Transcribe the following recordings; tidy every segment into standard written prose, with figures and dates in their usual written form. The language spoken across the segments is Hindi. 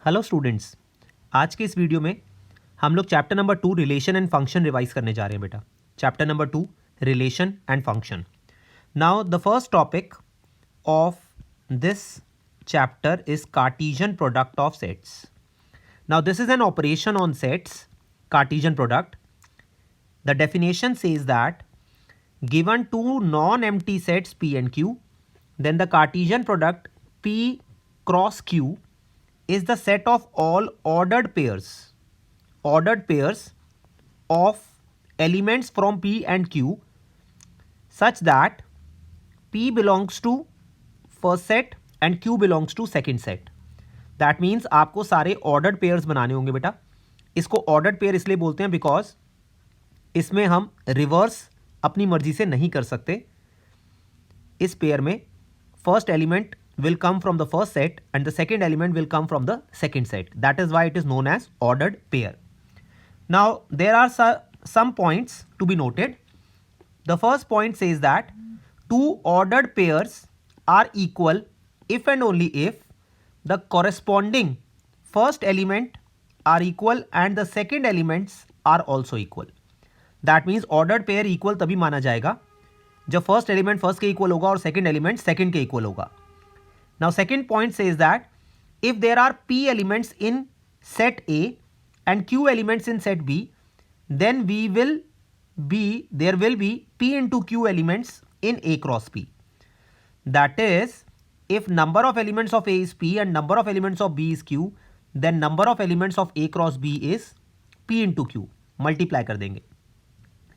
हेलो स्टूडेंट्स, आज के इस वीडियो में हम लोग chapter number 2 relation and function revise करने जा रहे हैं बेटा। Chapter number 2 relation and function. Now the first topic of this chapter is Cartesian product of sets. Now this is an operation on sets, Cartesian product. The definition says that given two non-empty sets P and Q, then the Cartesian product P cross Q is the set of all ordered pairs of elements from P and Q such that P belongs to first set and Q belongs to second set. That means आपको सारे ordered pairs बनाने होंगे बेटा. इसको ordered pair इसलिए बोलते हैं because इसमें हम रिवर्स अपनी मर्जी से नहीं कर सकते. इस पेयर में first element will come from the first set and the second element will come from the second set. That is why it is known as ordered pair. Now there are some points to be noted. The first point says that two ordered pairs are equal if and only if the corresponding first element are equal and the second elements are also equal. That means ordered pair equal तभी माना जाएगा जब फर्स्ट एलिमेंट फर्स्ट के इक्वल होगा और सेकेंड एलिमेंट सेकेंड के इक्वल होगा. Now second point says that if there are P elements in set A and Q elements in set B, then there will be P into Q elements in A cross P. That is, if number of elements of A is P and number of elements of B is Q, then number of elements of A cross B is P into Q. Multiply कर देंगे.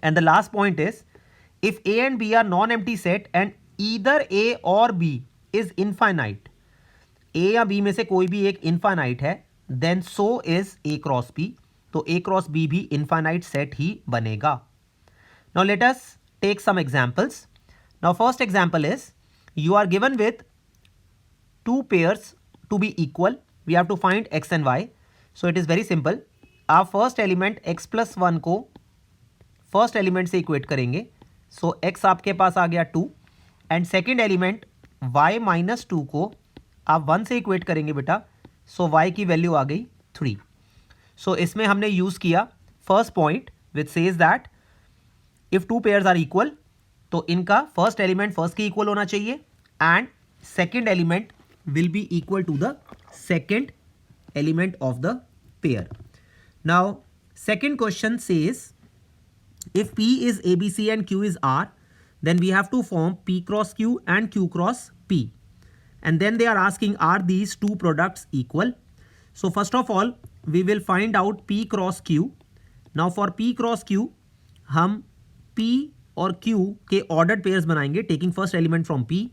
And the last point is, if A and B are non-empty set and either A or B is infinite, A या B में से कोई भी एक infinite है, then so is A cross B. तो A cross B भी infinite set ही बनेगा. Now let us take some examples. Now first example is, you are given with two pairs to be equal. We have to find x and y. So it is very simple. आप first element x plus 1 को first element से equate करेंगे. So x आपके पास आ गया 2 and second element y minus 2 को आप 1 से इक्वेट करेंगे बेटा. सो y की वैल्यू आ गई 3. सो इसमें हमने यूज़ किया first point which says that if two pairs are equal तो इनका फर्स्ट एलिमेंट फर्स्ट के इक्वल होना चाहिए and second element will be equal to the second element of the pair. Now second question says if P is ABC and Q is R, then we have to form P cross Q and Q cross P. And then they are asking, are these two products equal? So first of all, we will find out P cross Q. Now for P cross Q, हम P और Q के ordered pairs बनाएंगे taking first element from P.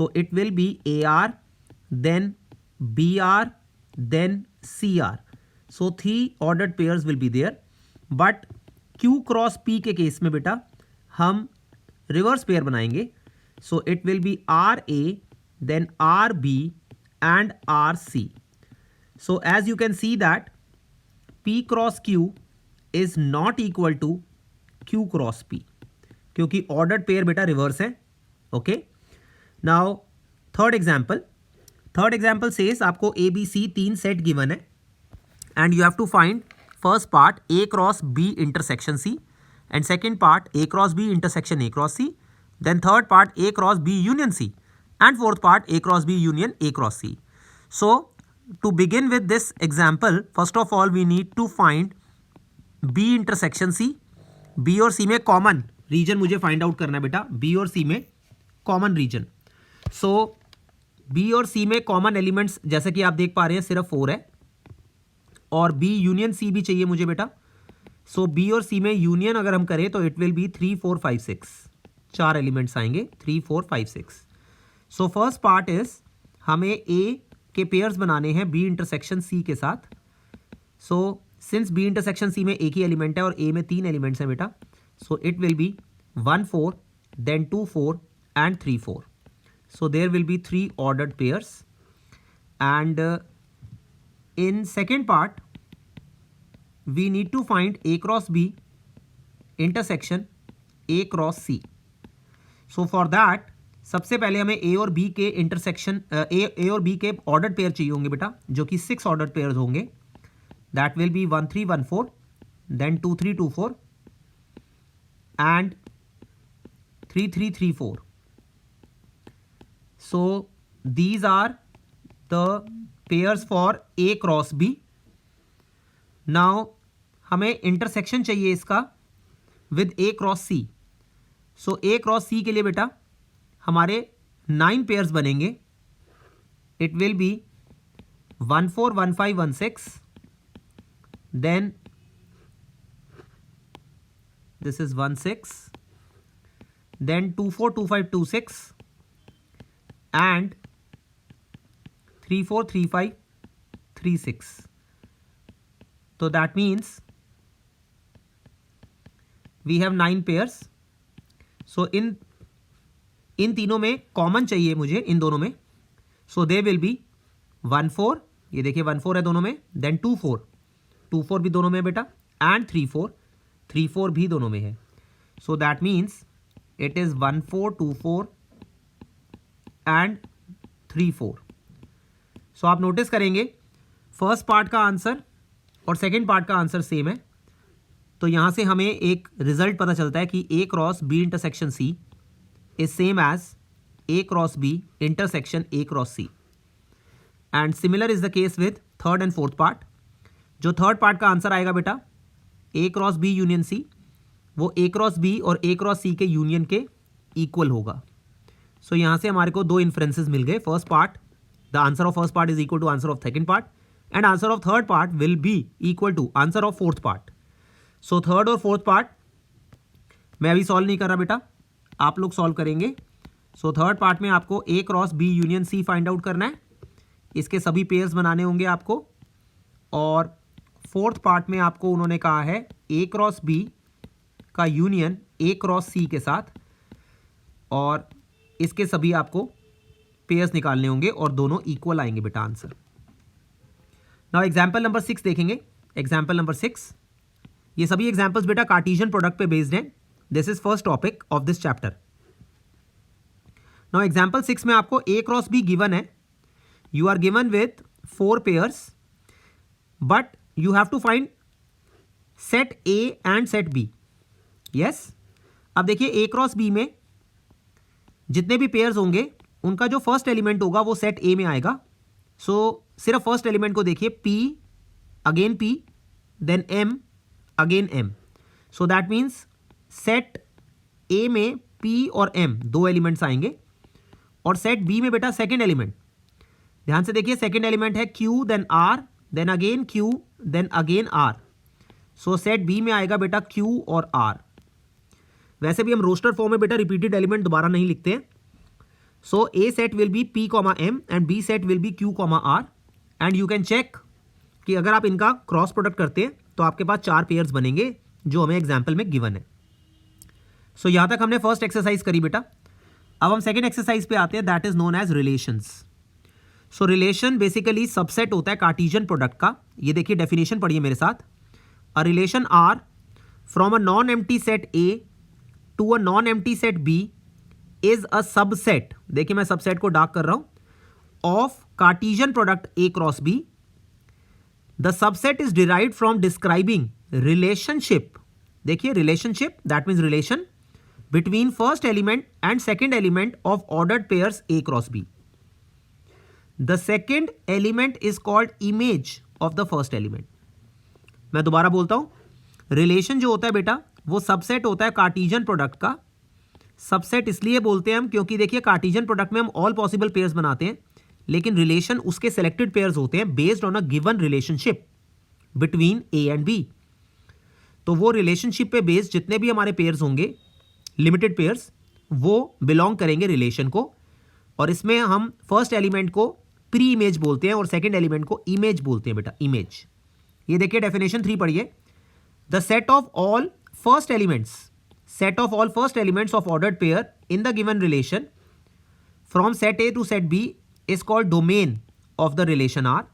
So it will be AR, then BR, then CR. So 3 ordered pairs will be there. But Q cross P के केस में बेटा हम रिवर्स पेयर बनाएंगे. So it will be RA, then RB and RC. So as you can see that P cross Q is not equal to Q cross P क्योंकि ऑर्डर्ड पेयर बेटा रिवर्स है. Okay, now third example says आपको ABC 3 सेट गिवन है and you have to find first part A cross B intersection C and second part A cross B intersection A cross C, then third part A cross B union C and fourth part A cross B union A cross C. So to begin with this example, first of all we need to find B intersection C. B और C में common region मुझे find out करना है बेटा. B और C में common region. So B और C में common elements जैसे कि आप देख पा रहे हैं सिर्फ 4 है और B यूनियन C भी चाहिए मुझे बेटा. सो B और C में यूनियन अगर हम करें तो इट विल बी 3 4 5 6. 4 एलिमेंट्स आएंगे 3 4 5 6. सो फर्स्ट पार्ट इज हमें A के पेयर्स बनाने हैं B इंटरसेक्शन C के साथ. So since B intersection C में एक ही एलिमेंट है और A में 3 एलिमेंट्स हैं बेटा, so it will be 1 4 then 2 4 and 3 4. So there will be 3 ordered pairs and in second part we need to find A cross B intersection A cross C. So for that सबसे पहले हमें ए और बी के इंटरसेक्शन ए और बी के ऑर्डर्ड पेयर चाहिए होंगे बेटा, जो कि 6 ऑर्डर्ड पेयर होंगे. That will be 1 3 1 4, then 2 3 2 4 and 3 3 3 4. So these are the pairs for A cross B. Now हमें इंटरसेक्शन चाहिए इसका with A cross C. So A cross C के लिए बेटा हमारे 9 पेयर्स बनेंगे. It will be 1 4 1 5 1 6, then this is 1 6, then 2 4 2 5 2 6 and 3 4 3 5 3 6. So that means we have 9 pairs. So इन तीनों में कॉमन चाहिए मुझे, इन दोनों में. सो दे विल बी 1 4, ये देखिए 1 4 है दोनों में, देन 2 4, 2 4 भी दोनों में बेटा, एंड 3 4, 3 4 भी दोनों में है. सो that means it is 1 4 2 4 and 3 4. सो आप नोटिस करेंगे फर्स्ट पार्ट का आंसर और सेकेंड पार्ट का आंसर सेम है. तो यहां से हमें एक रिजल्ट पता चलता है कि A cross B intersection C is same as A cross B intersection A cross C. And similar is the case with third and fourth part. जो थर्ड पार्ट का आंसर आएगा बेटा A cross B union C, वो ए क्रॉस बी और ए क्रॉस सी के यूनियन के इक्वल होगा. सो यहां से हमारे को दो इन्फ्रेंसेस मिल गए. First part, the answer of first part is equal to answer of second part, and answer of third part will be equal to answer of fourth part. So third और फोर्थ पार्ट मैं अभी सॉल्व नहीं कर रहा बेटा, आप लोग सॉल्व करेंगे. सो थर्ड पार्ट में आपको A cross B union C find out करना है, इसके सभी पेयर्स बनाने होंगे आपको. और फोर्थ पार्ट में आपको उन्होंने कहा है ए क्रॉस बी का यूनियन ए क्रॉस सी के साथ, और इसके सभी आपको पेयर्स निकालने होंगे और दोनों इक्वल आएंगे बेटा आंसर. नाउ एग्जाम्पल नंबर 6 देखेंगे. एग्जाम्पल नंबर 6, ये सभी एग्जाम्पल्स बेटा कार्टेशियन प्रोडक्ट पे बेस्ड हैं. This is first topic of this chapter. Now example 6 में आपको ए क्रॉस बी गिवन है. You are given with 4 pairs, but you have to find set A and set B. Yes, अब देखिए ए क्रॉस बी में जितने भी पेयर्स होंगे उनका जो फर्स्ट एलिमेंट होगा वो सेट ए में आएगा. सो सिर्फ फर्स्ट एलिमेंट को देखिए, P again P, then M again M. So that means set A में पी और एम दो एलिमेंट्स आएंगे, और सेट बी में बेटा सेकेंड एलिमेंट, ध्यान से देखिए, सेकेंड एलिमेंट है Q, then R, then again Q, then again R. So set B में आएगा बेटा क्यू और आर. वैसे भी हम रोस्टर फॉर्म में बेटा रिपीटेड एलिमेंट दोबारा नहीं लिखते हैं. So A set will be P comma M and B set will be Q comma R. And you can check कि अगर आप इनका क्रॉस प्रोडक्ट करते हैं तो आपके पास 4 पेयर्स बनेंगे जो हमें एग्जाम्पल में गिवन है. सो यहां तक हमने फर्स्ट एक्सरसाइज करी बेटा. अब हम सेकेंड एक्सरसाइज पे आते हैं, that is known as relations. So relation basically subset होता है कार्टेशियन प्रोडक्ट का. ये देखिए डेफिनेशन पढ़िए मेरे साथ. A relation R from a non empty set A to a non empty set B is a subset, देखिए मैं सबसेट को डार्क कर रहा हूं, of Cartesian product A cross B. The subset is derived from describing relationship, देखिए relationship, that means relation between first element and second element of ordered pairs A cross B. The second element is called image of the first element. मैं दोबारा बोलता हूं, रिलेशन जो होता है बेटा वो सबसेट होता है कार्टेशियन प्रोडक्ट का. सबसेट इसलिए बोलते हैं हम क्योंकि देखिए कार्टेशियन प्रोडक्ट में हम ऑल पॉसिबल पेयर्स बनाते हैं, लेकिन रिलेशन उसके सेलेक्टेड पेयर्स होते हैं based on a given relationship between A and B. तो वो रिलेशनशिप पे बेस्ड जितने भी हमारे पेयर्स होंगे, लिमिटेड पेयर्स, वो बिलोंग करेंगे रिलेशन को. और इसमें हम फर्स्ट एलिमेंट को प्री इमेज बोलते हैं और सेकेंड एलिमेंट को इमेज बोलते हैं बेटा, इमेज. ये देखिए डेफिनेशन 3 पढ़िए. The set of all first elements, set of all first elements of ordered pair in the given relation from set A to set B is called domain of the relation R.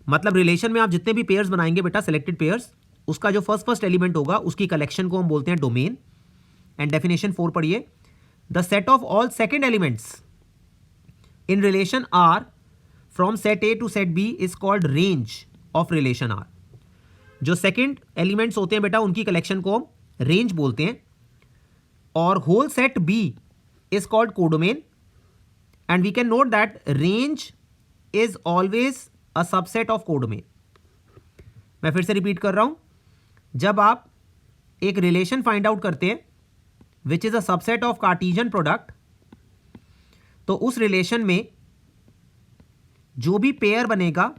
मतलब रिलेशन में आप जितने भी पेयर्स बनाएंगे बेटा, सेलेक्टेड पेयर्स, उसका जो फर्स्ट एलिमेंट होगा उसकी कलेक्शन को हम बोलते हैं डोमेन. एंड डेफिनेशन 4 पढ़िए. The set of all second elements in relation R from set A to set B is called range of relation R. जो सेकेंड एलिमेंट्स होते हैं बेटा उनकी कलेक्शन को रेंज बोलते हैं. और whole set B is called codomain. And we can note that range is always a subset of codomain. मैं फिर से रिपीट कर रहा हूं, जब आप एक रिलेशन फाइंड आउट करते हैं which is a subset of Cartesian product, तो उस रिलेशन में जो भी पेयर बनेगा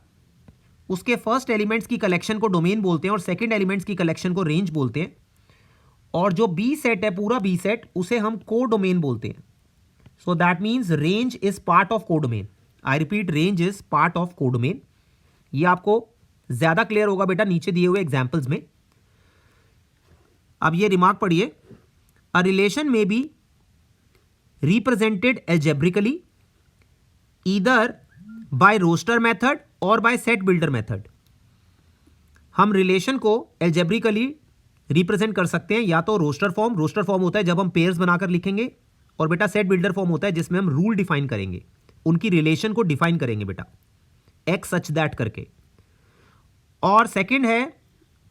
उसके फर्स्ट एलिमेंट्स की कलेक्शन को डोमेन बोलते हैं और सेकंड एलिमेंट्स की कलेक्शन को रेंज बोलते हैं. और जो बी सेट है, पूरा बी सेट, उसे हम कोडोमेन बोलते हैं. सो that means range is part of codomain. I repeat, range is part of codomain. ये आपको ज्यादा क्लियर होगा बेटा नीचे दिए हुए एग्जाम्पल्स में. अब ये रिमार्क पढ़िए. A relation may be represented algebraically either by roster method or by set builder method. हम रिलेशन को एल्जेब्रिकली रिप्रेजेंट कर सकते हैं या तो रोस्टर फॉर्म होता है जब हम पेयर्स बनाकर लिखेंगे, और बेटा सेट बिल्डर फॉर्म होता है जिसमें हम रूल डिफाइन करेंगे, उनकी रिलेशन को डिफाइन करेंगे बेटा एक्स सच दैट करके. और सेकंड है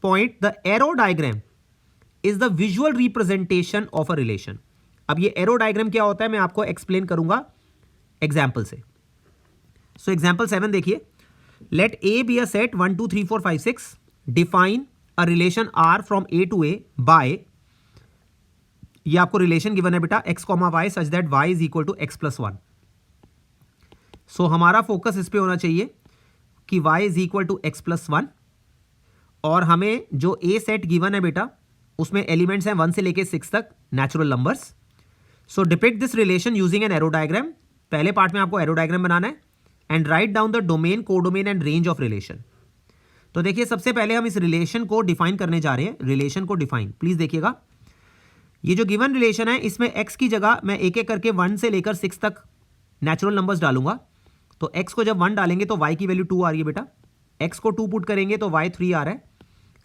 point, the arrow diagram is the visual representation of a relation. अब ये एरो डायग्राम क्या होता है मैं आपको एक्सप्लेन करूंगा एग्जाम्पल से. सो एग्जाम्पल 7 देखिए. Let A be a set 1 2 3 4 5 6. Define a relation R from A to A by, ये आपको रिलेशन गिवन है बेटा x comma y such that y is equal to x plus 1. So हमारा फोकस इस पे होना चाहिए कि y is equal to x plus 1. और हमें जो ए सेट गिवन है बेटा उसमें एलिमेंट्स हैं 1 से लेके 6 तक, natural numbers. So depict this relation using an arrow diagram. पहले पार्ट में आपको एरो डायग्राम बनाना है. And write down the domain, codomain and range of relation. तो देखिए सबसे पहले हम इस रिलेशन को डिफाइन करने जा रहे हैं. रिलेशन को डिफाइन प्लीज देखिएगा. ये जो गिवन रिलेशन है इसमें x की जगह मैं एक एक करके 1 से लेकर 6 तक नेचुरल नंबर्स डालूंगा. तो x को जब 1 डालेंगे तो y की वैल्यू 2 आ रही है बेटा. x को 2 पुट करेंगे तो y 3 आ रहा है.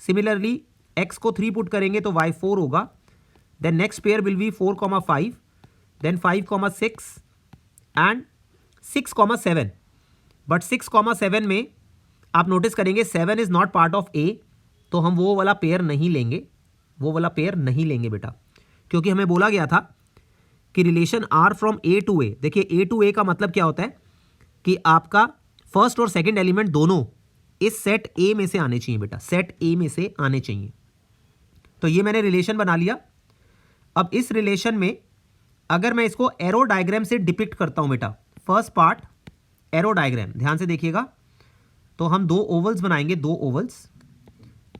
सिमिलरली x को 3 पुट करेंगे तो y 4 होगा. Then next pair will be 4,5, then 5,6 and 6,7. But 6,7 में आप नोटिस करेंगे 7 is not part of a, तो हम वो वाला पेयर नहीं लेंगे, बेटा, क्योंकि हमें बोला गया था कि relation R from A to A. देखिए ए टू ए का मतलब क्या होता है कि आपका फर्स्ट और सेकंड एलिमेंट दोनों इस सेट ए में से आने चाहिए बेटा, सेट ए में से आने चाहिए. तो ये मैंने रिलेशन बना लिया. अब इस रिलेशन में अगर मैं इसको एरो डायग्राम से डिपिक्ट करता हूं बेटा, फर्स्ट पार्ट एरो डायग्राम, ध्यान से देखिएगा. तो हम 2 ओवल्स बनाएंगे, 2 ओवल्स.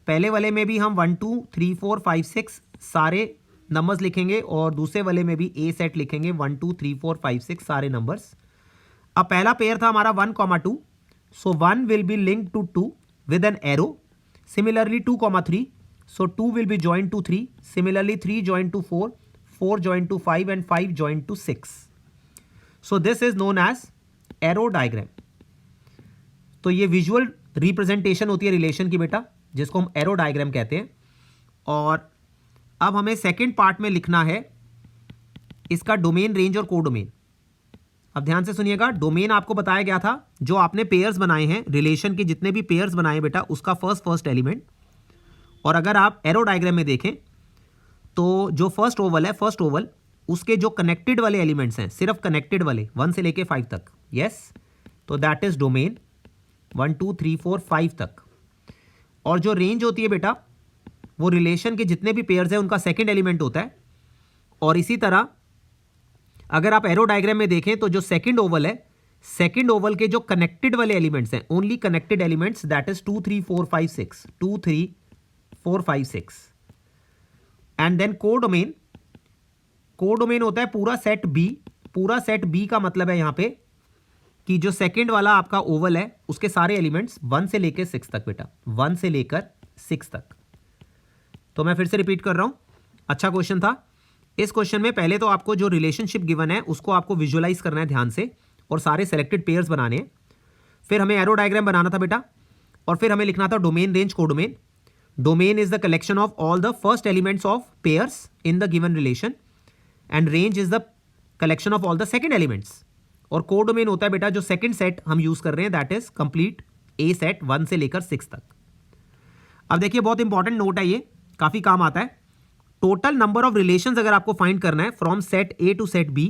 पहले वाले में भी हम 1 2 3 4 5 6 सारे नंबर्स लिखेंगे और दूसरे वाले में भी ए सेट लिखेंगे 1 2 3 4 5 6 सारे नंबर्स. अब पहला पेयर था हमारा 1,2. So 1 will be linked to 2 with an arrow. Similarly 2,3. So 2 will be joint to 3. Similarly 3 joint to 4, 4 joint to 5 and 5 joint to 6. So this is known as arrow diagram. तो ये विजुअल रिप्रेजेंटेशन होती है रिलेशन की बेटा, जिसको हम एरो डायग्राम कहते हैं. और अब हमें सेकेंड पार्ट में लिखना है इसका डोमेन, रेंज और कोडोमेन. अब ध्यान से सुनिएगा. डोमेन आपको बताया गया था जो आपने पेयर्स बनाए हैं, रिलेशन के जितने भी पेयर्स बनाए बेटा उसका फर्स्ट एलिमेंट. और अगर आप एरो डायग्राम में देखें तो जो फर्स्ट ओवल है, फर्स्ट ओवल उसके जो कनेक्टेड वाले एलिमेंट्स हैं, सिर्फ कनेक्टेड वाले 1 से लेके 5 तक, यस, तो दैट इज डोमेन 1 2 3 4 5 तक. और जो रेंज होती है बेटा वो रिलेशन के जितने भी पेयर्स हैं उनका सेकंड एलिमेंट होता है. और इसी तरह अगर आप एरो डायग्राम में देखें तो जो सेकंड ओवल है, सेकंड ओवल के जो कनेक्टेड वाले एलिमेंट्स हैं, only connected elements, that is 2 3 4 5 6, 2 3 4 5 6. And then codomain, codomain होता है पूरा सेट बी. पूरा सेट बी का मतलब है यहां पे कि जो सेकंड वाला आपका ओवल है उसके सारे एलिमेंट्स 1 से लेकर 6 तक बेटा, 1 से लेकर 6 तक. तो मैं फिर से रिपीट कर रहा हूं. अच्छा क्वेश्चन था. इस क्वेश्चन में पहले तो आपको जो रिलेशनशिप गिवन है उसको आपको विजुअलाइज करना है ध्यान से और सारे सेलेक्टेड पेयर्स बनाने हैं. फिर हमें एरो डायग्राम बनाना था बेटा, और फिर हमें लिखना था domain, range, codomain. Domain is the collection of all the first elements of pairs in the given relation, and range is the collection of all the second elements, और कोडोमेन होता है बेटा जो सेकंड सेट हम यूज कर रहे हैं, that is complete A set 1 से लेकर 6 तक। अब देखिए बहुत इंपॉर्टेंट नोट है, ये काफी काम आता है। टोटल नंबर ऑफ रिलेशंस अगर आपको फाइंड करना है from set A to set B,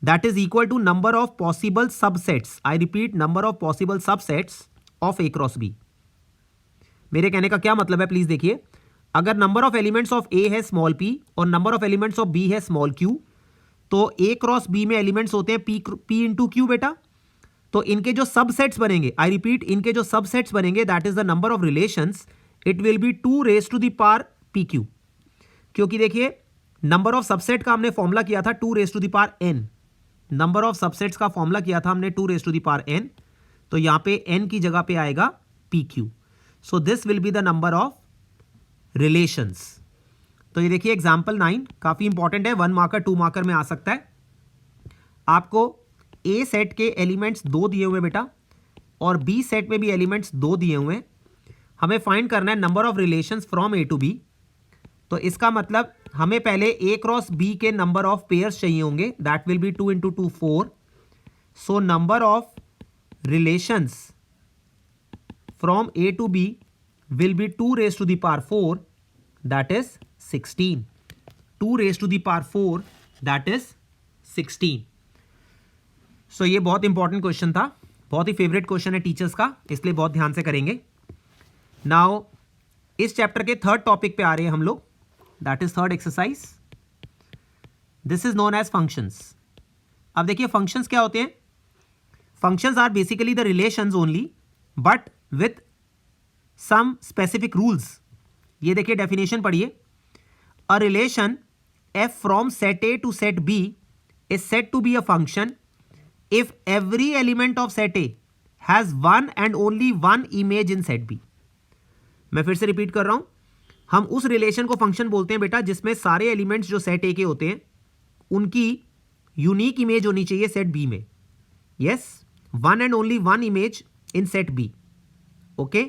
that is equal to number of possible subsets, I repeat number of possible subsets of A cross B. मेरे कहने का क्या मतलब है, प्लीज देखिए, अगर number of elements of A है स्मॉल पी और number of elements of B है स्मॉल क्यू, तो ए क्रॉस बी में एलिमेंट्स होते हैं पी इंटू क्यू बेटा। तो इनके जो सबसेट्स बनेंगे, आई रिपीट इनके जो सबसेट्स बनेंगे, that is the number of relations, it will be 2 raise to the power p q. क्योंकि देखिए नंबर ऑफ सबसेट का हमने फॉर्मूला किया था 2 raise to the power n, number of subsets का फॉर्मूला किया था हमने 2 raise to the power n, तो यहां पे एन की जगह पे आएगा p q. So this will be the number of relations. तो ये देखिए एग्जाम्पल 9 काफी इंपॉर्टेंट है, 1 मार्कर 2 मार्कर में आ सकता है। आपको ए सेट के एलिमेंट्स 2 दिए हुए बेटा और बी सेट में भी एलिमेंट्स 2 दिए हुए हैं। हमें फाइंड करना है number of relations from A to B. तो इसका मतलब हमें पहले ए क्रॉस बी के नंबर ऑफ पेयर्स चाहिए होंगे, that will be 2 into 2 4। So number of relations from A to B will be 2 raised to the power 4, that is 16. 2 raised to the power 4, that is 16. So ये बहुत इंपॉर्टेंट क्वेश्चन था, बहुत ही फेवरेट क्वेश्चन है टीचर्स का, इसलिए बहुत ध्यान से करेंगे। नाउ इस चैप्टर के थर्ड टॉपिक पे आ रहे हैं हम लोग, that is third exercise. This is known as functions. अब देखिए फंक्शंस क्या होते हैं। Functions are basically the relations only but with some specific rules. ये देखिए डेफिनेशन पढ़िए। A relation f from set A to set B is said to be a function if every element of set A has one and only one image in set B. मैं फिर से रिपीट कर रहा हूं, हम उस रिलेशन को फंक्शन बोलते हैं बेटा जिसमें सारे एलिमेंट्स जो सेट ए के होते हैं उनकी यूनिक इमेज होनी चाहिए सेट बी में। Yes, one and only one image in set B. Okay,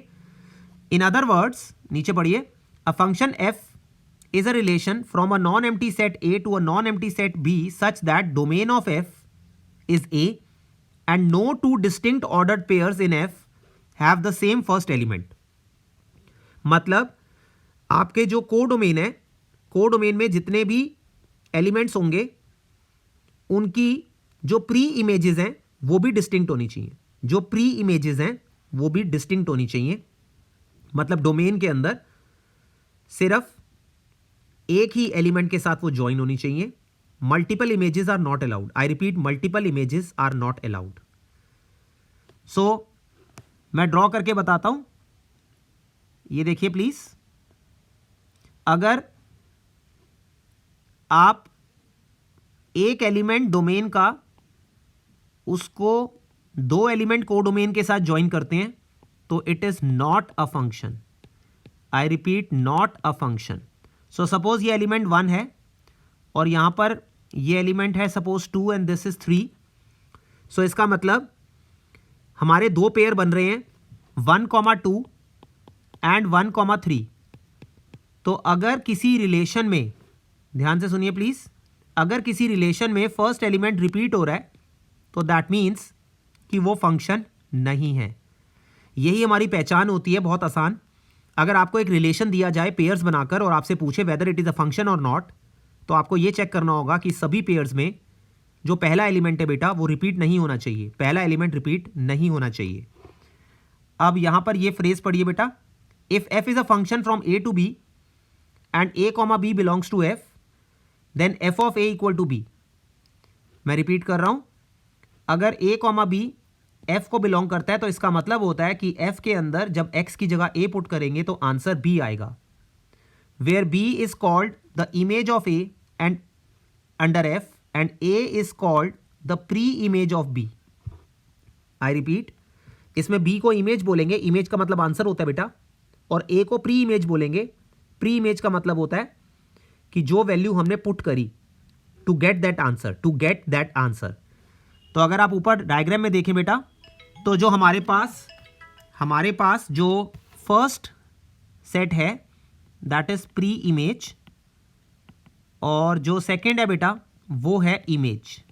in other words, नीचे पढ़िए, a function f is a relation from a non-empty set A to a non-empty set B such that domain of f is A and no two distinct ordered pairs in f have the same first element. मतलब आपके जो कोडोमेन है, कोडोमेन में जितने भी एलिमेंट्स होंगे उनकी जो प्री इमेजेस हैं वो भी डिस्टिंक्ट होनी चाहिए। जो प्री इमेजेस हैं वो भी डिस्टिंक्ट होनी चाहिए। मतलब डोमेन के अंदर सिर्फ एक ही एलिमेंट के साथ वो ज्वाइन होनी चाहिए। Multiple images are not allowed. I repeat, multiple images are not allowed. So मैं ड्रॉ करके बताता हूं। ये देखिए प्लीज, अगर आप एक एलिमेंट डोमेन का उसको दो एलिमेंट कोडोमेन के साथ ज्वाइन करते हैं तो it is not a function. I repeat, not a function. So suppose ये एलिमेंट 1 है और यहां पर ये एलिमेंट है सपोज 2 एंड दिस इज 3। सो इसका मतलब हमारे दो पेयर बन रहे हैं 1,2 एंड 1,3। तो अगर किसी रिलेशन में, ध्यान से सुनिए प्लीज, अगर किसी रिलेशन में फर्स्ट एलिमेंट रिपीट हो रहा है तो दैट मीन्स कि वो फंक्शन नहीं है। यही हमारी पहचान होती है, बहुत आसान। अगर आपको एक रिलेशन दिया जाए पेयर्स बनाकर और आपसे पूछे weather it is a function or not, तो आपको ये चेक करना होगा कि सभी पेयर्स में जो पहला एलिमेंट है बेटा वो रिपीट नहीं होना चाहिए। पहला एलिमेंट रिपीट नहीं होना चाहिए। अब यहां पर ये फ्रेज पढ़िए बेटा, if f is a function from A to B and a comma B belongs to f then f of a equal to b. मैं रिपीट कर रहा हूं, अगर ए कॉमा बी f को बिलोंग करता है तो इसका मतलब होता है कि f के अंदर जब x की जगह a पुट करेंगे तो आंसर b आएगा, where b is called the image of a and under f and a is called the preimage of b। I repeat, इसमें b को इमेज बोलेंगे, इमेज का मतलब आंसर होता है बेटा, और a को प्री इमेज बोलेंगे। प्री इमेज का मतलब होता है कि जो वैल्यू हमने पुट करी to get that answer, to get that answer. तो अगर आप ऊपर डायग्राम में देखें बेटा, तो जो हमारे पास जो फर्स्ट सेट है दैट इज प्री इमेज, और जो सेकंड है बेटा वो है इमेज,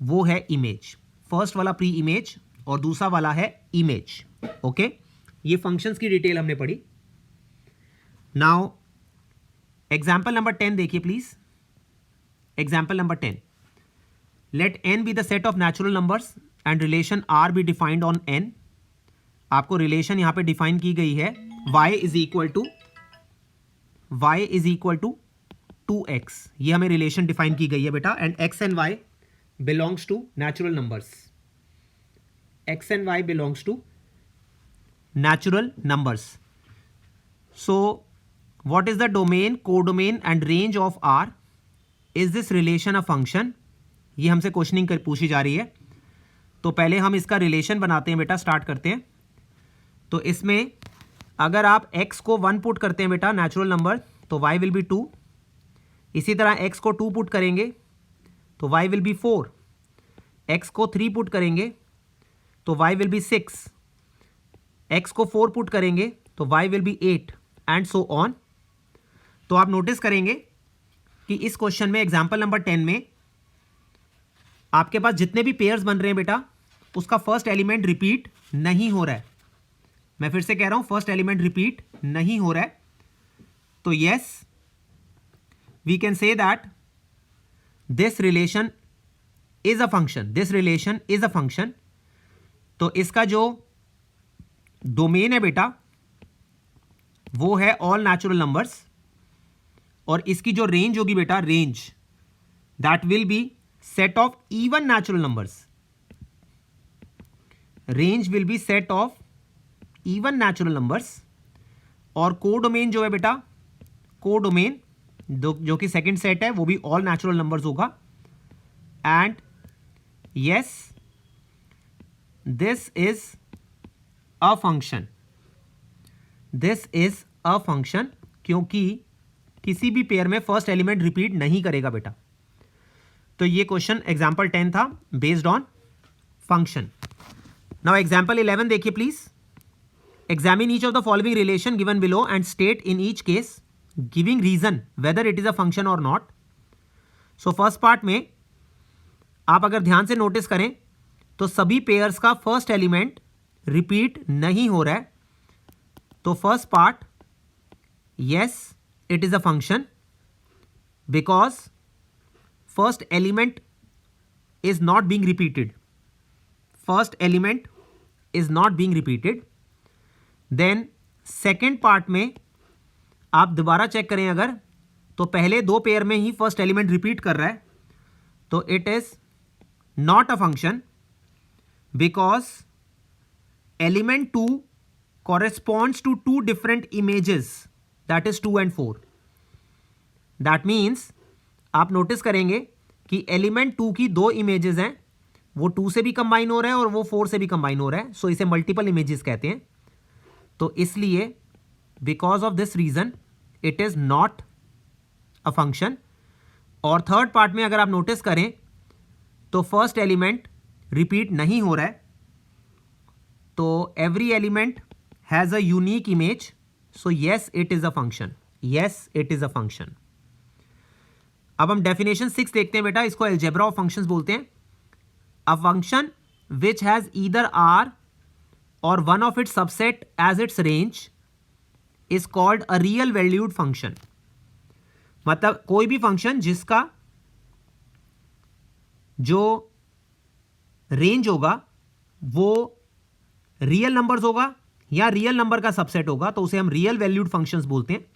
वो है इमेज। फर्स्ट वाला प्री इमेज और दूसरा वाला है इमेज। ओके, ये फंक्शंस की डिटेल हमने पढ़ी। नाउ एग्जाम्पल नंबर 10 देखिए please. Example number 10, let n be the set of natural numbers and relation r be defined on n। आपको रिलेशन यहां पे डिफाइन की गई है y is equal to 2x, ये हमें रिलेशन डिफाइन की गई है बेटा। And x and y belongs to natural numbers, x and y belongs to natural numbers. So what is the domain, codomain and range of R? Is this relation a function? ये हमसे क्वेश्चनिंग पूछी जा रही है। तो पहले हम इसका रिलेशन बनाते हैं बेटा, स्टार्ट करते हैं। तो इसमें अगर आप x को 1 पुट करते हैं बेटा नेचुरल नंबर, तो y विल बी 2। इसी तरह x को 2 पुट करेंगे तो y विल बी 4। x को 3 पुट करेंगे तो y विल बी 6। x को 4 पुट करेंगे तो y will be 8 and so on. तो आप नोटिस करेंगे कि इस क्वेश्चन में एग्जांपल नंबर 10 में आपके पास जितने भी पेयर्स बन रहे हैं बेटा, उसका फर्स्ट एलिमेंट रिपीट नहीं हो रहा है। मैं फिर से कह रहा हूं, फर्स्ट एलिमेंट रिपीट नहीं हो रहा है। तो yes, we can say that this relation is a function, this relation is a function. तो इसका जो डोमेन है बेटा वो है ऑल नेचुरल नंबर्स, और इसकी जो रेंज होगी बेटा, range that will B set of even natural numbers. Range will be set of even natural numbers. और कोडोमेन जो है बेटा, कोडोमेन जो कि सेकंड सेट है, वो भी ऑल नेचुरल नंबर्स होगा। And yes, this is a function, this is a function, क्योंकि किसी भी पेयर में फर्स्ट एलिमेंट रिपीट नहीं करेगा बेटा। तो ये क्वेश्चन एग्जांपल 10 था based on function. Now example 11 देखिए please. Examine each of the following relation given below and state in each case giving reason whether it is a function or not. So first part में आप अगर ध्यान से नोटिस करें तो सभी पेयर्स का फर्स्ट एलिमेंट रिपीट नहीं हो रहा है। तो first part, yes it is a function because first element is not being repeated, first element is not being repeated. Then second part में आप दोबारा चेक करें अगर, तो पहले दो पेयर में ही फर्स्ट एलिमेंट रिपीट कर रहा है, तो it is not a function because element 2 corresponds to two different images, that is 2 and 4. That means आप नोटिस करेंगे कि एलिमेंट 2 की दो इमेजेस हैं, वो 2 से भी कंबाइन हो रहा है और वो 4 से भी कंबाइन हो रहा है। सो इसे मल्टीपल इमेजेस कहते हैं। तो इसलिए because of this reason it is not a function. और थर्ड पार्ट में अगर आप नोटिस करें तो फर्स्ट एलिमेंट रिपीट नहीं हो रहा है, तो every element has a unique image. So yes it is a function, yes it is a function. अब हम डेफिनेशन 6 देखते हैं बेटा, इसको अलजेब्रा ऑफ फंक्शंस बोलते हैं। A function which has either R or one of its subset as its range is called a real valued function. मतलब कोई भी फंक्शन जिसका जो रेंज होगा वो रियल नंबर्स होगा या रियल नंबर का सबसेट होगा, तो उसे हम रियल वैल्यूड फंक्शंस बोलते हैं।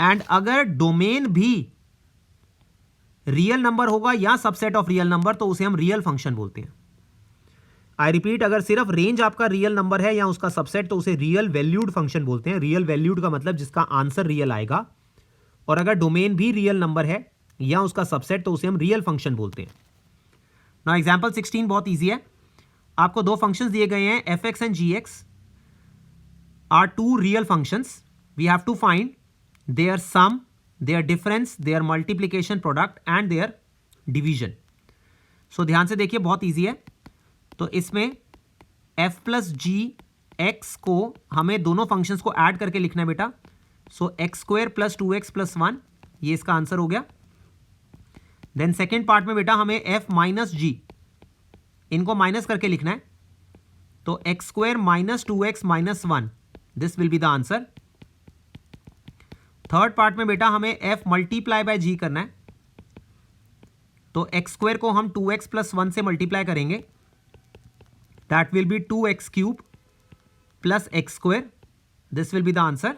एंड अगर डोमेन भी रियल नंबर होगा या सबसेट ऑफ रियल नंबर, तो उसे हम रियल फंक्शन बोलते हैं। आई रिपीट, अगर सिर्फ रेंज आपका रियल नंबर है या उसका सबसेट, तो उसे रियल वैल्यूड फंक्शन बोलते हैं। रियल वैल्यूड का मतलब जिसका आंसर रियल आएगा। और अगर डोमेन भी रियल नंबर है या उसका सबसेट, तो उसे हम रियल फंक्शन बोलते हैं। नाउ एग्जांपल 16 बहुत इजी है। आपको दो फंक्शंस दिए गए हैं, F X and G X are two real functions. We have to find their sum, their difference, their multiplication product and their division. So ध्यान से देखिए, बहुत ईजी है। तो इसमें एफ प्लस जी एक्स को हमें दोनों फंक्शंस को ऐड करके लिखना है बेटा। So X square plus 2x plus 1, ये इसका आंसर हो गया। देन सेकेंड पार्ट में बेटा हमें f माइनस जी, इनको माइनस करके लिखना है, तो x square minus 2x minus 1, this will be the answer. Third part में बेटा हमें f मल्टीप्लाई बाय जी करना है, तो एक्स स्क्वायर को हम 2x प्लस 1 से मल्टीप्लाई करेंगे, that will B 2x cube plus x square, this will be the answer.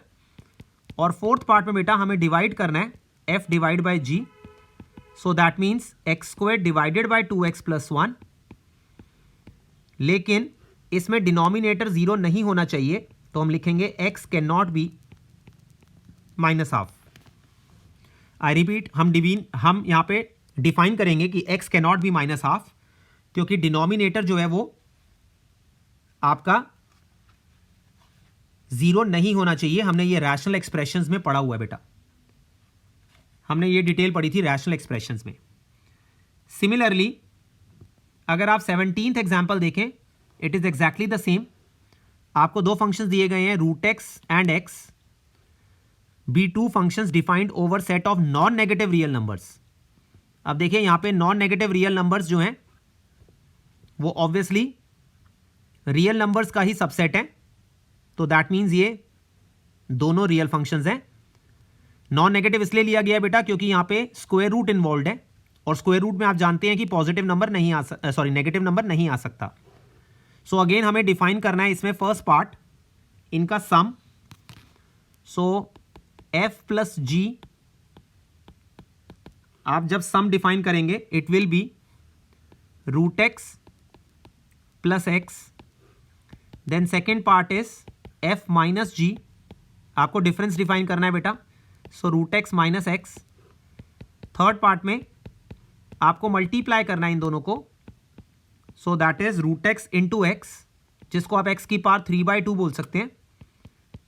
और फोर्थ पार्ट में बेटा हमें डिवाइड करना है f divide by g, so that means x square divided by 2x plus 1, लेकिन इसमें डिनोमिनेटर जीरो नहीं होना चाहिए, तो हम लिखेंगे x can not B minus half. I repeat, हम यहां पे डिफाइन करेंगे कि x can not B minus half, क्योंकि डिनोमिनेटर जो है वो आपका जीरो नहीं होना चाहिए। हमने ये रैशनल एक्सप्रेशंस में पढ़ा हुआ है बेटा, हमने ये डिटेल पढ़ी थी रैशनल एक्सप्रेशंस में। सिमिलरली अगर आप 17th एग्जाम्पल देखें, it is exactly the same. आपको दो फंक्शंस दिए गए हैं, root x and x, be two functions defined over set of non negative real numbers. अब देखिए यहां पे नॉन नेगेटिव रियल नंबर्स जो हैं वो ऑब्वियसली रियल नंबर्स का ही सबसेट है, तो दैट मीन्स ये दोनों रियल फंक्शंस हैं। नॉन नेगेटिव इसलिए लिया गया है बेटा क्योंकि यहां पे स्क्वायर रूट इन्वॉल्व है, और स्क्वायर रूट में आप जानते हैं कि पॉजिटिव नंबर नहीं नेगेटिव नंबर नहीं आ सकता। सो अगेन हमें डिफाइन करना है इसमें फर्स्ट पार्ट, इनका सम। सो f प्लस जी, आप जब सम डिफाइन करेंगे it will be root X plus X, then second part is f minus G, आपको डिफरेंस डिफाइन करना है बेटा, so root X minus X. Third part में आपको मल्टीप्लाई करना है इन दोनों को, so that is root X into X, जिसको आप एक्स की पावर 3/2 बोल सकते हैं।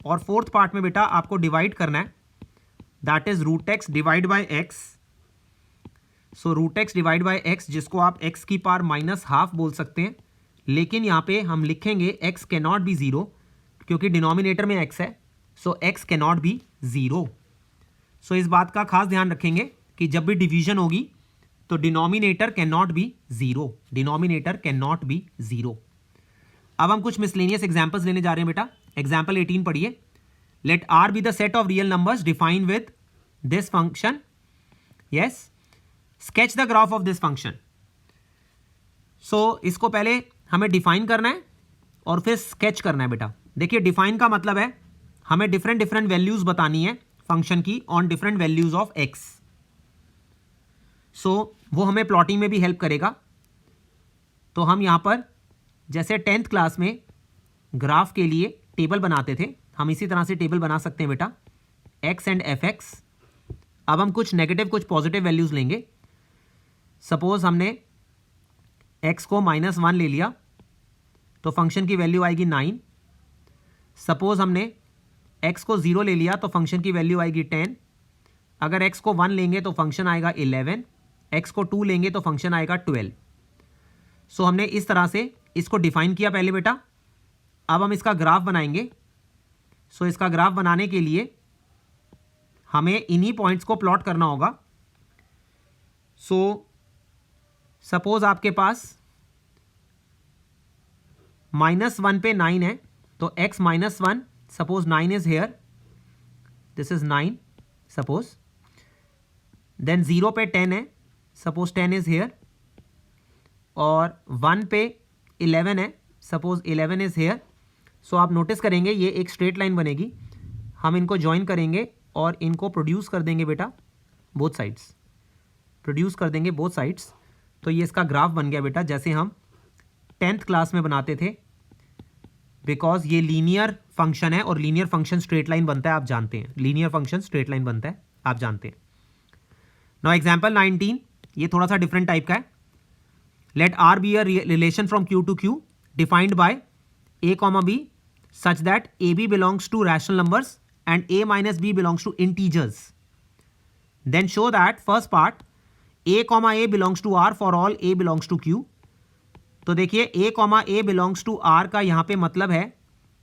और फोर्थ पार्ट में बेटा आपको डिवाइड करना है, that is root x divide by x, so root x divide by x, जिसको आप एक्स की पावर माइनस हाफ बोल सकते हैं, लेकिन यहां पे हम लिखेंगे X can not be zero, क्योंकि डिनोमिनेटर में एक्स है, so X can not be zero. So इस बात का खास ध्यान रखेंगे कि जब भी डिवीजन होगी तो denominator can not be zero, denominator can not be zero. अब हम कुछ मिसलेनियस एग्जांपल्स लेने जा रहे हैं बेटा। एग्जांपल 18 पढ़िए। Let R be the set of real numbers defined with this function, yes, sketch the graph of this function. So इसको पहले हमें डिफाइन करना है और फिर स्केच करना है बेटा। देखिए डिफाइन का मतलब है हमें डिफरेंट वैल्यूज बतानी है फंक्शन की on different values of X. So वो हमें प्लॉटिंग में भी हेल्प करेगा। तो हम यहां पर जैसे 10th क्लास में ग्राफ के लिए टेबल बनाते थे, हम इसी तरह से टेबल बना सकते हैं बेटा, एक्स एंड एफ एक्स। अब हम कुछ नेगेटिव कुछ पॉजिटिव वैल्यूज लेंगे। सपोज हमने एक्स को -1 ले लिया तो फंक्शन की वैल्यू आएगी 9। सपोज हमने एक्स को 0 ले लिया तो फंक्शन की वैल्यू आएगी 10। अगर एक्स को 1 लेंगे तो फंक्शन आएगा 11, एक्स को 2 लेंगे तो फंक्शन आएगा 12। सो हमने इस तरह से इसको डिफाइन किया पहले बेटा। अब हम इसका ग्राफ बनाएंगे। सो इसका ग्राफ बनाने के लिए हमें इन्हीं पॉइंट्स को प्लॉट करना होगा। सो सपोज आपके पास -1 पे 9 है, तो x -1, suppose 9 is here, this is 9 suppose. Then 0 पे 10 है, सपोज 10 इज हेयर, और 1 पे 11 है, सपोज 11 इज हेयर। सो आप नोटिस करेंगे ये एक स्ट्रेट लाइन बनेगी। हम इनको ज्वाइन करेंगे और इनको प्रोड्यूस कर देंगे बेटा बोथ साइड्स, प्रोड्यूस कर देंगे बोथ साइड्स। तो ये इसका ग्राफ बन गया बेटा, जैसे हम 10th क्लास में बनाते थे, बिकॉज ये लीनियर फंक्शन है और लीनियर फंक्शन स्ट्रेट लाइन बनता है, आप जानते हैं। लीनियर फंक्शन स्ट्रेट लाइन बनता है, आप जानते हैं। नाउ एग्जांपल 19, ये थोड़ा सा डिफरेंट टाइप का है। Let R be a relation from Q to Q defined by a comma b such that ab belongs to rational numbers and a minus b belongs to integers. Then show that first part a comma a belongs to r for all a belongs to q. तो देखिए a comma a belongs to r का यहां पे मतलब है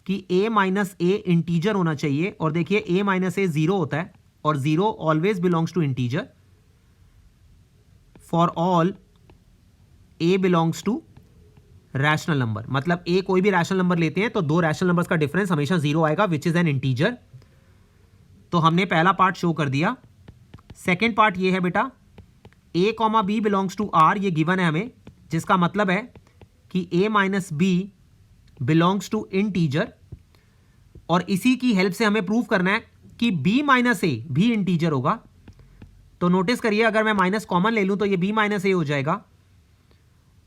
कि a minus a इंटीजर होना चाहिए, और देखिए a minus a 0 होता है और 0 always belongs to integer. For all A belongs to rational number. मतलब ए कोई भी रैशनल नंबर लेते हैं तो दो रैशनल नंबर्स का डिफरेंस हमेशा 0 आएगा विच इज एन इंटीजर। तो हमने पहला पार्ट शो कर दिया। सेकेंड पार्ट ये है बेटा, A comma B belongs to R, ये गिवन है हमें, जिसका मतलब है कि A minus B belongs to integer, और इसी की हेल्प से हमें प्रूव करना है कि b माइनस ए भी इंटीजर होगा। तो नोटिस करिए, अगर मैं माइनस कॉमन ले लूं तो ये b माइनस ए हो जाएगा,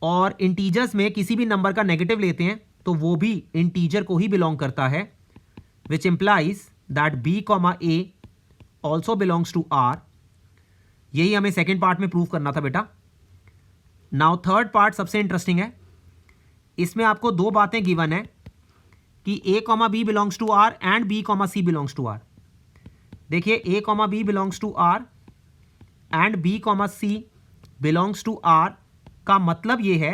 और इंटीजर्स में किसी भी नंबर का नेगेटिव लेते हैं तो वो भी इंटीजर को ही बिलोंग करता है, which implies that b comma a also belongs to r। यही हमें सेकेंड पार्ट में प्रूव करना था बेटा। नाउ थर्ड पार्ट सबसे इंटरेस्टिंग है। इसमें आपको दो बातें गिवन है कि a comma B belongs to r and b comma C belongs to r। देखिए, a comma B belongs to r and b comma C belongs to r का मतलब ये है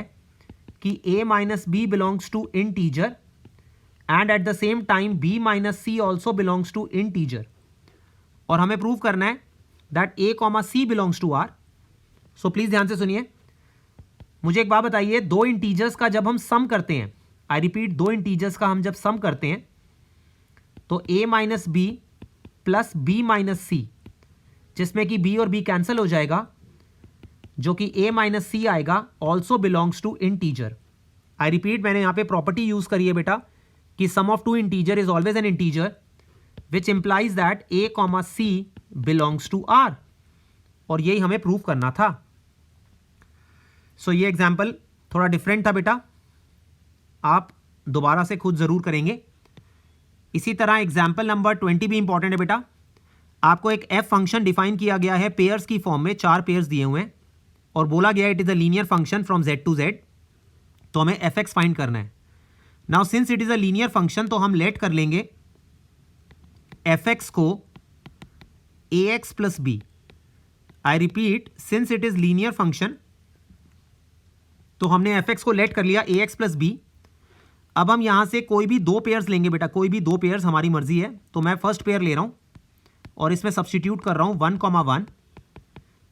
कि a minus B belongs to integer and at the same time b minus c also belongs to integer. और हमें प्रूव करना है that a comma C belongs to r। So please ध्यान से सुनिए, मुझे एक बात बताइए, दो इंटीजर्स का जब हम सम करते हैं, आई रिपीट, दो इंटीजर्स का हम जब सम करते हैं तो a minus B plus b minus C, जिसमें कि b और b कैंसिल हो जाएगा, जो कि a माइनस सी आएगा, also belongs to integer. I repeat, मैंने यहां पे प्रॉपर्टी यूज करी है बेटा कि sum of two integer is always an integer, which implies that a comma C belongs to r, और यही हमें प्रूव करना था। सो ये एग्जाम्पल थोड़ा डिफरेंट था बेटा, आप दोबारा से खुद जरूर करेंगे। इसी तरह एग्जाम्पल नंबर 20 भी इंपॉर्टेंट है बेटा। आपको एक f फंक्शन डिफाइन किया गया है पेयर्स की फॉर्म में, 4 पेयर्स दिए हुए हैं, और बोला गया it is a linear function from z to z। तो हमें fx फाइंड करना है। Now since it is a linear function, तो हम लेट कर लेंगे fx को ax plus b। I repeat, since it is linear function, तो हमने fx को लेट कर लिया ax प्लस b। अब हम यहां से कोई भी दो पेयर्स लेंगे बेटा, कोई भी दो पेयर्स, हमारी मर्जी है। तो मैं फर्स्ट पेयर ले रहा हूं और इसमें सब्सटीट्यूट कर रहा हूं 1 कॉमा 1।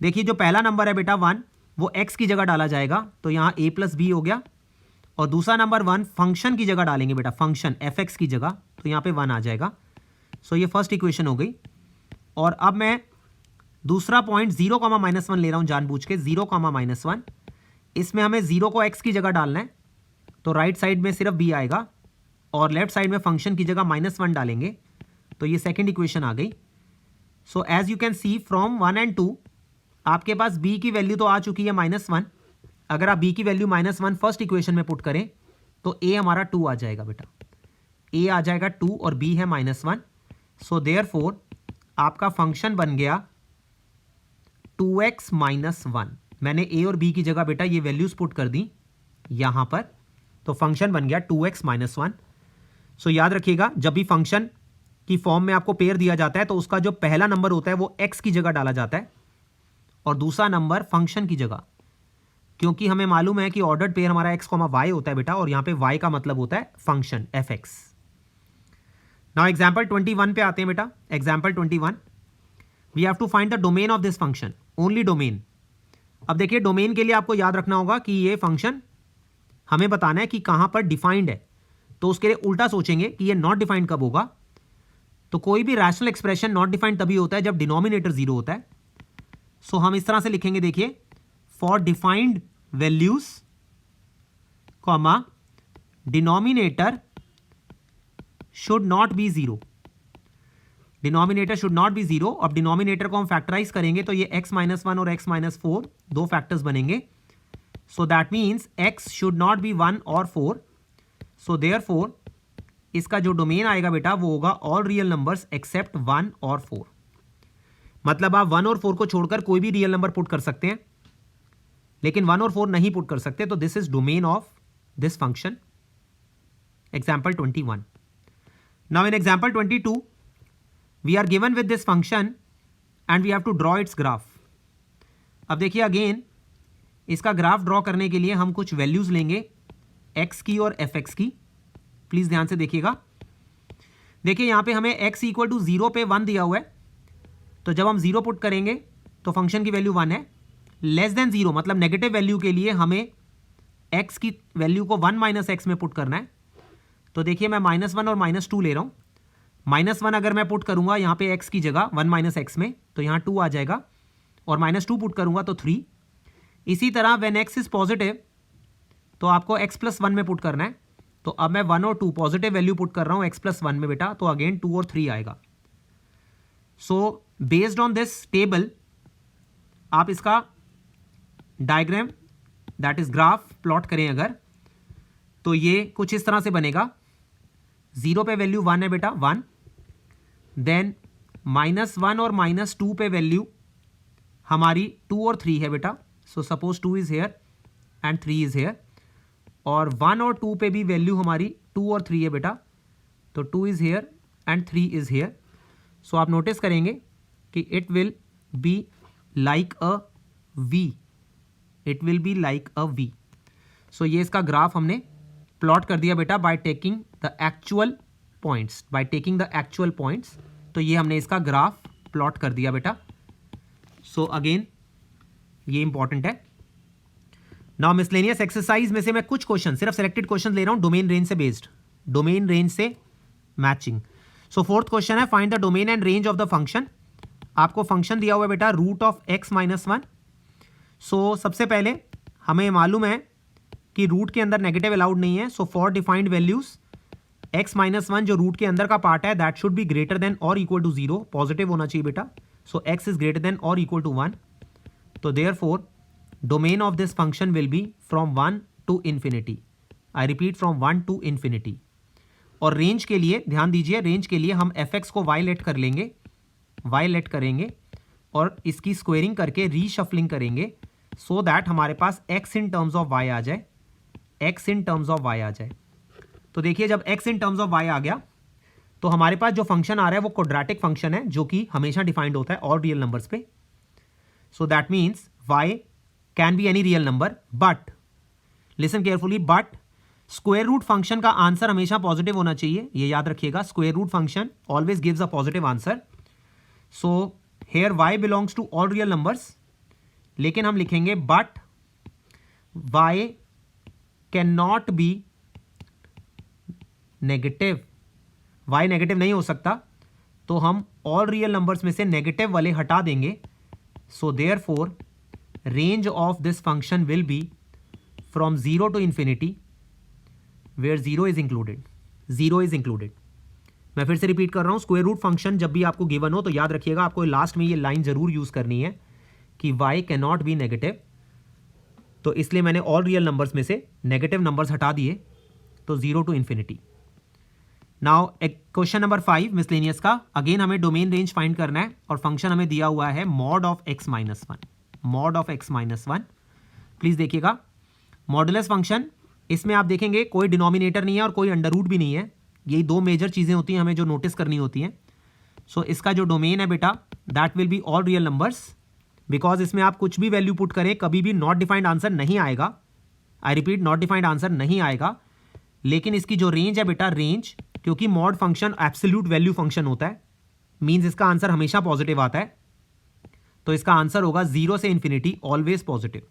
देखिए, जो पहला नंबर है बेटा 1, वो x की जगह डाला जाएगा, तो यहां a प्लस बी हो गया। और दूसरा नंबर 1 फंक्शन की जगह डालेंगे बेटा, फंक्शन fx की जगह, तो यहां पे 1 आ जाएगा। सो ये फर्स्ट इक्वेशन हो गई। और अब मैं दूसरा पॉइंट 0 कॉमा माइनस 1 ले रहा हूं जानबूझ के, 0 कॉमा माइनस 1। इसमें हमें 0 को x की जगह डालना है, तो राइट साइड में सिर्फ b आएगा, और लेफ्ट साइड में फंक्शन की जगह -1 डालेंगे, तो ये सेकेंड इक्वेशन आ गई। So as you can see from 1 and 2 आपके पास b की वैल्यू तो आ चुकी है -1। अगर आप b की वैल्यू -1 फर्स्ट इक्वेशन में पुट करें तो a हमारा 2 आ जाएगा बेटा, a आ जाएगा 2 और b है -1। सो देयरफॉर आपका फंक्शन बन गया 2x - 1। मैंने a और b की जगह बेटा ये वैल्यूज पुट कर दी यहां पर, तो फंक्शन बन गया 2x - 1। सो याद रखिएगा, जब भी फंक्शन की फॉर्म में आपको पेयर दिया जाता है तो उसका जो पहला नंबर होता है वो x की जगह डाला जाता है और दूसरा नंबर फंक्शन की जगह, क्योंकि हमें मालूम है कि ऑर्डर्ड पेयर हमारा x, y होता है बेटा, और यहां पे y का मतलब होता है फंक्शन fx। नाउ एग्जांपल 21 पे आते हैं बेटा। Example 21, we have to find the domain of this function, only domain. अब देखिए, डोमेन के लिए आपको याद रखना होगा कि ये फंक्शन हमें बताना है कि कहां पर डिफाइंड है, तो उसके लिए उल्टा सोचेंगे कि ये नॉट डिफाइंड कब होगा। तो कोई भी रैशनल एक्सप्रेशन नॉट डिफाइंड तभी होता है जब डिनोमिनेटर 0 होता है। सो हम इस तरह से लिखेंगे, देखिए, for defined values comma denominator should not be 0। Denominator should not be 0। अब डिनोमिनेटर को हम फैक्टराइज करेंगे तो ये x - 1 और x - 4 दो फैक्टर्स बनेंगे। सो that means x should not be 1 और 4। सो देयरफॉर इसका जो डोमेन आएगा बेटा वो होगा ऑल रियल नंबर्स एक्सेप्ट 1 और 4। मतलब आप 1 और 4 को छोड़कर कोई भी रियल नंबर पुट कर सकते हैं, लेकिन 1 और 4 नहीं पुट कर सकते। तो this is domain of this function. Example 21। Now in example 22 we are given with this function and we have to draw its graph. अब देखिए, अगेन इसका ग्राफ ड्रॉ करने के लिए हम कुछ वैल्यूज लेंगे x की और fx की। प्लीज ध्यान से देखिएगा। देखिए, यहां पे हमें x इक्वल टू 0 पे 1 दिया हुआ है, तो जब हम 0 पुट करेंगे तो फंक्शन की वैल्यू 1 है, लेस देन 0 मतलब नेगेटिव वैल्यू के लिए हमें x की वैल्यू को 1 माइनस एक्स में पुट करना है। तो देखिए मैं -1 और -2 ले रहा हूँ। -1 अगर मैं पुट करूँगा यहाँ पे x की जगह 1 माइनस एक्स में, तो यहाँ 2 आ जाएगा, और -2 पुट करूँगा तो 3। इसी तरह व्हेन x इज पॉजिटिव तो आपको x + 1 में पुट करना है। तो अब मैं 1 और 2 पॉजिटिव वैल्यू पुट कर रहा हूँ x + 1 में बेटा, तो अगेन 2 और 3 आएगा। So based on this table आप इसका diagram that is graph plot करें अगर, तो ये कुछ इस तरह से बनेगा। 0 पे वैल्यू 1 है बेटा, 1, देन -1 और -2 पे वैल्यू हमारी 2 और 3 है बेटा। So suppose 2 is here and 3 is hair, और 1 और 2 पे भी वैल्यू हमारी 2 और 3 है बेटा, तो 2 is here and 3 is here. So आप नोटिस करेंगे कि it will be like a V, it will be like a V. So ये इसका ग्राफ हमने प्लॉट कर दिया बेटा by taking the actual points, by taking the actual points. तो ये हमने इसका ग्राफ प्लॉट कर दिया बेटा। सो अगेन ये इंपॉर्टेंट है। नाउ मिसलेनियस एक्सरसाइज में से मैं कुछ क्वेश्चन, सिर्फ सेलेक्टेड क्वेश्चन ले रहा हूं डोमेन रेंज से बेस्ड, डोमेन रेंज से मैचिंग। सो फोर्थ क्वेश्चन है find the domain and range of the function. आपको फंक्शन दिया हुआ है बेटा √(x-1). सो सबसे पहले हमें मालूम है कि रूट के अंदर नेगेटिव अलाउड नहीं है। So for defined values x-1 जो रूट के अंदर का पार्ट है that should be greater than और इक्वल टू 0, पॉजिटिव होना चाहिए बेटा। सो x इज ग्रेटर देन और इक्वल टू 1। तो therefore domain of this function will be from 1 to infinity। I repeat from 1 to infinity। और रेंज के लिए ध्यान दीजिए, रेंज के लिए हम fx को y लेट कर लेंगे, y लेट करेंगे और इसकी स्क्वेयरिंग करके रीशफलिंग करेंगे सो दैट हमारे पास x in terms of y आ जाए, x in terms of y आ जाए। तो देखिए जब x in terms of y आ गया तो हमारे पास जो फंक्शन आ रहा है वो क्वाड्रेटिक फंक्शन है जो कि हमेशा डिफाइंड होता है ऑल रियल नंबर्स पे। So that means y can be any real number, but listen carefully, but square root function का आंसर हमेशा पॉजिटिव होना चाहिए, ये याद रखिएगा। Square root function always gives a positive answer. So here y belongs to all real numbers, लेकिन हम लिखेंगे but y can not be negative, y negative नहीं हो सकता, तो हम ऑल रियल नंबर्स में से नेगेटिव वाले हटा देंगे। So therefore range of this function will be from 0 to infinity where 0 is included, 0 is included. मैं फिर से रिपीट कर रहा हूं, स्क्वायर रूट फंक्शन जब भी आपको गिवन हो तो याद रखिएगा आपको लास्ट में ये लाइन जरूर यूज करनी है कि y can not be negative. तो इसलिए मैंने ऑल रियल नंबर्स में से नेगेटिव नंबर्स हटा दिए, तो 0 to infinity। Now question number 5 miscellaneous का, अगेन हमें डोमेन रेंज फाइंड करना है और फंक्शन हमें दिया हुआ है mod of x-1, mod of x-1। Please देखिएगा मॉडुलस फंक्शन, इसमें आप देखेंगे कोई डिनोमिनेटर नहीं है और कोई अंडर रूट भी नहीं है। यही दो मेजर चीजें होती हैं हमें जो नोटिस करनी होती हैं। सो इसका जो डोमेन है बेटा that will be all real numbers, because इसमें आप कुछ भी वैल्यू पुट करें कभी भी नॉट डिफाइंड आंसर नहीं आएगा। I repeat, not defined answer नहीं आएगा। लेकिन इसकी जो रेंज है बेटा, रेंज, क्योंकि mod function absolute value function होता है, मीन्स इसका आंसर हमेशा पॉजिटिव आता है। तो इसका आंसर होगा 0 से इन्फिनिटी ऑलवेज पॉजिटिव,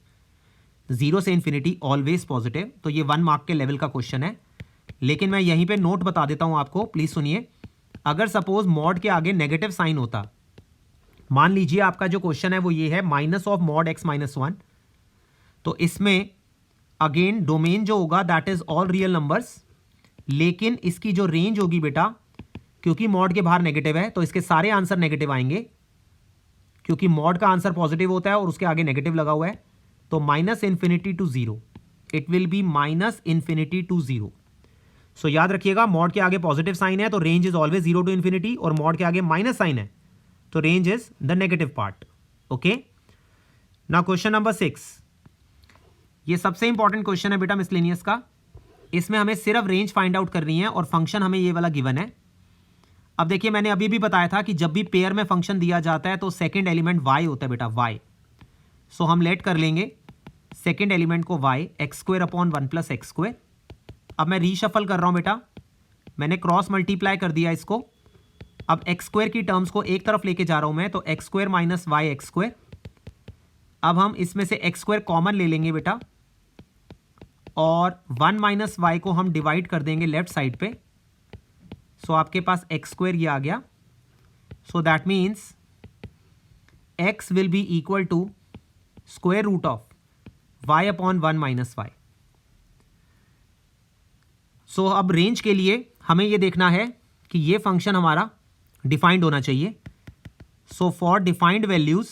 0 से इन्फिनिटी ऑलवेज पॉजिटिव। तो ये 1 मार्क के लेवल का क्वेश्चन है। लेकिन मैं यहीं पे नोट बता देता हूं आपको, प्लीज सुनिए। अगर सपोज मॉड के आगे नेगेटिव साइन होता, मान लीजिए आपका जो क्वेश्चन है वो ये है माइनस ऑफ मॉड x-1, तो इसमें अगेन डोमेन जो होगा that is all real numbers, लेकिन इसकी जो रेंज होगी बेटा, क्योंकि मॉड के बाहर नेगेटिव है तो इसके सारे आंसर नेगेटिव आएंगे, क्योंकि मॉड का आंसर पॉजिटिव होता है और उसके आगे नेगेटिव लगा हुआ है। तो -∞ to 0, it will B -∞ to 0। सो याद रखिएगा मॉड के आगे पॉजिटिव साइन है तो range is always 0 to infinity, और मॉड के आगे माइनस साइन है तो range is the negative part. Okay, now question number 6, ये सबसे इंपॉर्टेंट क्वेश्चन है बेटा मिसलेनियस का। इसमें हमें सिर्फ रेंज फाइंड आउट करनी है और फंक्शन हमें ये वाला गिवन है। अब देखिए मैंने अभी भी बताया था कि जब भी पेयर में फंक्शन दिया जाता है तो सेकंड एलिमेंट y होता है बेटा, y। सो हम लेट कर लेंगे सेकंड एलिमेंट को y, x² + 1 + x²। अब मैं रीशफल कर रहा हूं बेटा, मैंने क्रॉस मल्टीप्लाई कर दिया इसको। अब x² की टर्म्स को एक तरफ लेके जा रहा हूं मैं, तो x² - y x²। अब हम इसमें से एक्स स्क्वायर कॉमन ले लेंगे बेटा, और 1 माइनस वाई को हम डिवाइड कर देंगे लेफ्ट साइड पे। सो आपके पास एक्स स्क्वायर ये आ गया। So that means X will be equal to square root of Y upon 1 minus Y. So अब रेंज के लिए हमें ये देखना है कि ये फंक्शन हमारा डिफाइंड होना चाहिए। सो फॉर डिफाइंड वैल्यूज,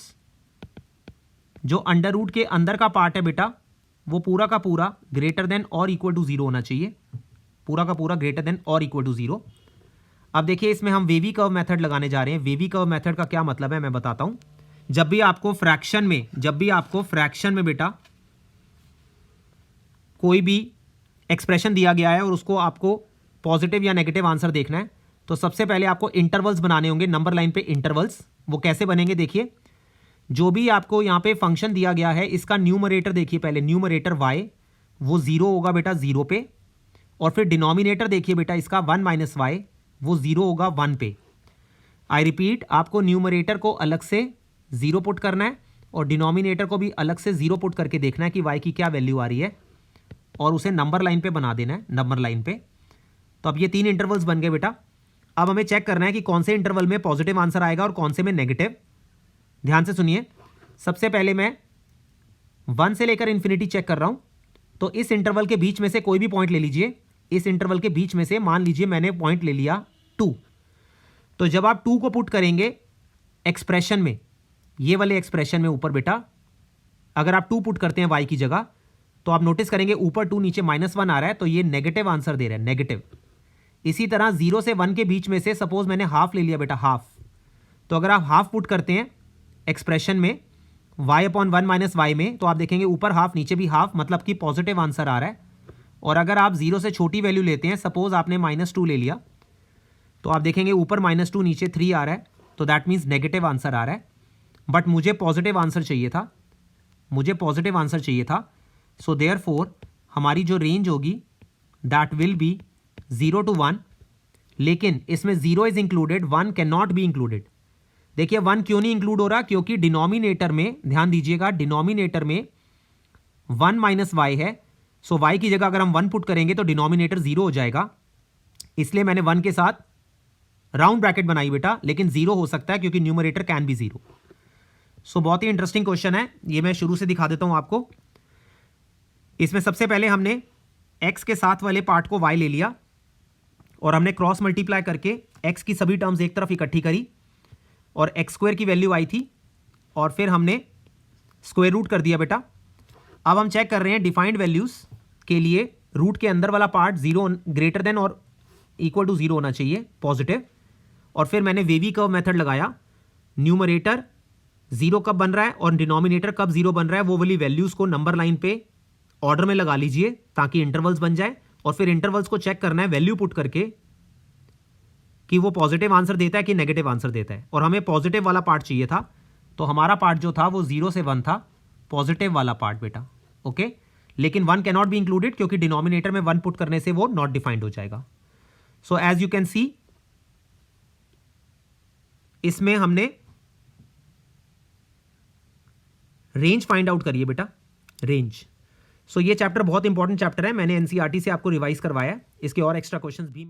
जो अंडर रूट के अंदर का पार्ट है बेटा, वो पूरा का पूरा ग्रेटर देन और इक्वल टू 0 होना चाहिए, पूरा का पूरा ग्रेटर देन और इक्वल टू 0। अब देखिए इसमें हम वेवी कर्व मेथड लगाने जा रहे हैं। वेवी कर्व मेथड का क्या मतलब है मैं बताता हूं। जब भी आपको फ्रैक्शन में बेटा कोई भी एक्सप्रेशन दिया गया है और उसको आपको पॉजिटिव या नेगेटिव आंसर देखना है, तो सबसे पहले आपको इंटरवल्स बनाने होंगे, नंबर लाइन पे इंटरवल्स। वो कैसे बनेंगे देखिए, जो भी आपको यहाँ पे फंक्शन दिया गया है इसका न्यूमरेटर देखिए, पहले न्यूमरेटर y वो 0 होगा बेटा 0 पे, और फिर डिनोमिनेटर देखिए बेटा इसका 1 माइनस वाई वो 0 होगा 1 पे। आई रिपीट, आपको न्यूमरेटर को अलग से 0 पुट करना है और डिनोमिनेटर को भी अलग से 0 पुट करके देखना है कि y की क्या वैल्यू आ रही है, और उसे नंबर लाइन पे बना देना है, नंबर लाइन पे। तो अब ये 3 इंटरवल्स बन गए बेटा। अब हमें चेक करना है कि कौन से इंटरवल में पॉजिटिव आंसर आएगा और कौन से में नेगेटिव। ध्यान से सुनिए, सबसे पहले मैं 1 से लेकर इन्फिनिटी चेक कर रहा हूं। तो इस इंटरवल के बीच में से कोई भी पॉइंट ले लीजिए। इस इंटरवल के बीच में से मान लीजिए मैंने पॉइंट ले लिया 2। तो जब आप 2 को पुट करेंगे एक्सप्रेशन में, ये वाले एक्सप्रेशन में ऊपर बेटा, अगर आप 2 पुट करते हैं y की जगह, तो आप नोटिस करेंगे ऊपर 2 नीचे -1 आ रहा है, तो ये नेगेटिव आंसर दे रहा है, नेगेटिव। इसी तरह 0 से 1 के बीच में से सपोज मैंने हाफ ले लिया बेटा, हाफ। तो अगर आप हाफ पुट करते हैं एक्सप्रेशन में y अपॉन 1 माइनस वाई में, तो आप देखेंगे ऊपर हाफ नीचे भी हाफ, मतलब कि पॉजिटिव आंसर आ रहा है। और अगर आप 0 से छोटी वैल्यू लेते हैं, सपोज आपने -2 ले लिया, तो आप देखेंगे ऊपर -2 नीचे 3 आ रहा है, तो दैट मीन्स नेगेटिव आंसर आ रहा है। बट मुझे पॉजिटिव आंसर चाहिए था, सो देयरफॉर हमारी जो रेंज होगी दैट विल बी 0 to 1, लेकिन इसमें 0 is included, 1 can not be included. देखिए 1 क्यों नहीं इंक्लूड हो रहा, क्योंकि डिनोमिनेटर में, ध्यान दीजिएगा, डिनोमिनेटर में 1 माइनस वाई है। सो y की जगह अगर हम 1 पुट करेंगे तो डिनोमिनेटर 0 हो जाएगा, इसलिए मैंने 1 के साथ राउंड ब्रैकेट बनाई बेटा, लेकिन 0 हो सकता है क्योंकि न्यूमरेटर कैन बी 0। सो बहुत ही इंटरेस्टिंग क्वेश्चन है ये, मैं शुरू से दिखा देता हूं आपको। इसमें सबसे पहले हमने x के साथ वाले पार्ट को y ले लिया और हमने क्रॉस मल्टीप्लाई करके x की सभी टर्म्स एक तरफ इकट्ठी करी और एक्स स्क्वायर की वैल्यू आई थी, और फिर हमने स्क्वायर रूट कर दिया बेटा। अब हम चेक कर रहे हैं डिफाइंड वैल्यूज के लिए रूट के अंदर वाला पार्ट 0 ग्रेटर देन और इक्वल टू 0 होना चाहिए, पॉजिटिव। और फिर मैंने वेवी कर्व मेथड लगाया, न्यूमरेटर 0 कब बन रहा है और डिनोमिनेटर कब 0 बन रहा है, वो वाली वैल्यूज को नंबर लाइन पे ऑर्डर में लगा लीजिए ताकि इंटरवल्स बन जाए, और फिर इंटरवल्स को चेक करना है वैल्यू पुट करके कि वो पॉजिटिव आंसर देता है कि नेगेटिव आंसर देता है। और हमें पॉजिटिव वाला पार्ट चाहिए था, तो हमारा पार्ट जो था वो 0 से 1 था, पॉजिटिव वाला पार्ट बेटा, ओके। लेकिन 1 कैन नॉट बी इंक्लूडेड क्योंकि डिनोमिनेटर में 1 पुट करने से वो नॉट डिफाइंड हो जाएगा। So as you can see, इसमें हमने रेंज फाइंड आउट करिए बेटा, रेंज। सो ये चैप्टर बहुत इंपॉर्टेंट चैप्टर है, मैंने एनसीईआरटी से आपको रिवाइज करवाया है, इसके और एक्स्ट्रा क्वेश्चंस भी